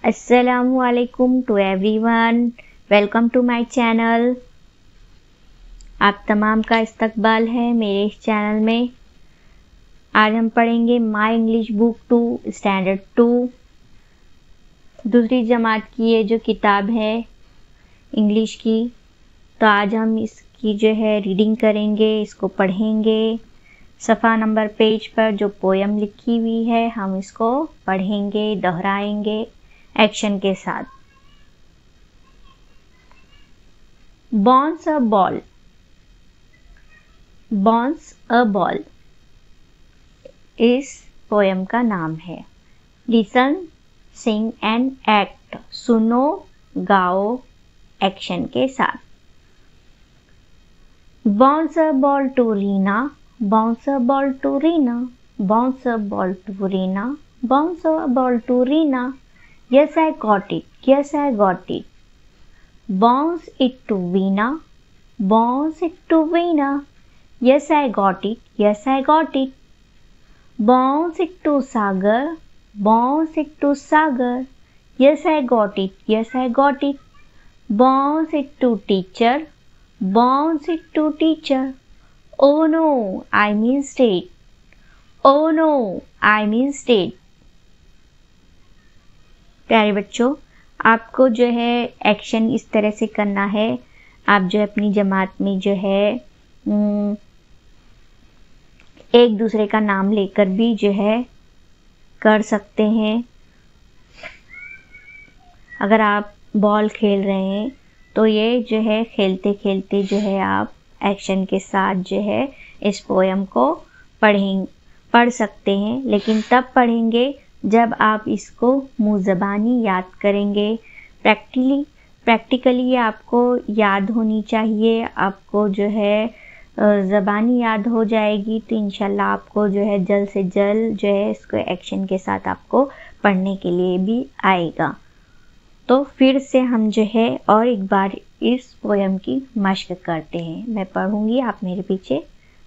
अस्सलामुअलैकुम to everyone, welcome to my channel. आप तमाम का इस्तकबाल है मेरे इस चैनल में। आज हम पढ़ेंगे माय इंग्लिश बुक 2 स्टैंडर्ड 2 दूसरी जमात की ये जो किताब है इंग्लिश की। तो आज हम इसकी जो है रीडिंग करेंगे, इसको पढ़ेंगे। सफ़ा नंबर पेज पर जो पोयम लिखी हुई है हम इसको पढ़ेंगे, दोहराएंगे एक्शन के साथ। Bounce a ball. Bounce a ball इस पोयम का नाम है। Listen, sing and act. सुनो, गाओ एक्शन के साथ। Bounce a ball to Rina, bounce a ball to Rina, bounce a ball to Rina, bounce a ball to Rina. Yes, I got it. Yes, I got it. Bounce it to Veena. Bounce it to Veena. Yes, I got it. Yes, I got it. Bounce it to Sagar. Bounce it to Sagar. Yes, I got it. Yes, I got it. Bounce it to teacher. Bounce it to teacher. Oh no, I missed it. Oh no, I missed it. प्यारे बच्चों, आपको जो है action इस तरह से करना है। आप जो है अपनी जमात में जो है एक दूसरे का नाम लेकर भी जो है कर सकते हैं। अगर आप बॉल खेल रहे हैं तो ये जो है खेलते खेलते जो है आप एक्शन के साथ जो है इस पोयम को पढ़ सकते हैं। लेकिन तब पढ़ेंगे जब आप इसको मुँह ज़बानी याद करेंगे। प्रैक्टिकली आपको याद होनी चाहिए। आपको जो है ज़बानी याद हो जाएगी तो इंशाल्लाह आपको जो है जल्द से जल्द जो है इसको एक्शन के साथ आपको पढ़ने के लिए भी आएगा। तो फिर से हम जो है और एक बार इस पोयम की मश्क करते हैं। मैं पढ़ूंगी, आप मेरे पीछे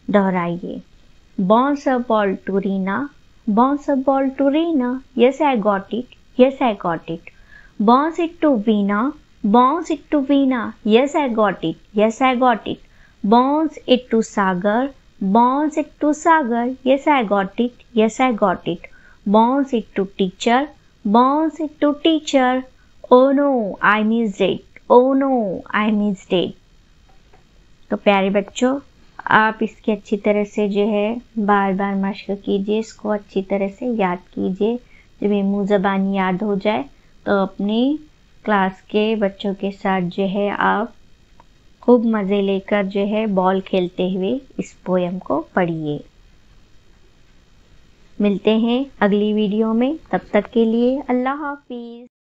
दोहराइए। Bounce a ball to Rina. Bounce a ball to Rina. Yes, I got it. Yes, I got it. Bounce it to Veena. Bounce it to Veena. Yes, I got it. Yes, I got it. Bounce it to Sagar. Bounce it to Sagar. Yes, I got it. Yes, I got it. Bounce it to teacher. Bounce it to teacher. Oh no, I missed it. Oh no, I missed it. तो प्यारे बच्चों, आप इसकी अच्छी तरह से जो है बार बार मश्क कीजिए, इसको अच्छी तरह से याद कीजिए। जब ये मुँह ज़बानी याद हो जाए तो अपनी क्लास के बच्चों के साथ जो है आप खूब मज़े लेकर जो है बॉल खेलते हुए इस पोयम को पढ़िए। मिलते हैं अगली वीडियो में, तब तक के लिए अल्लाह हाफिज़।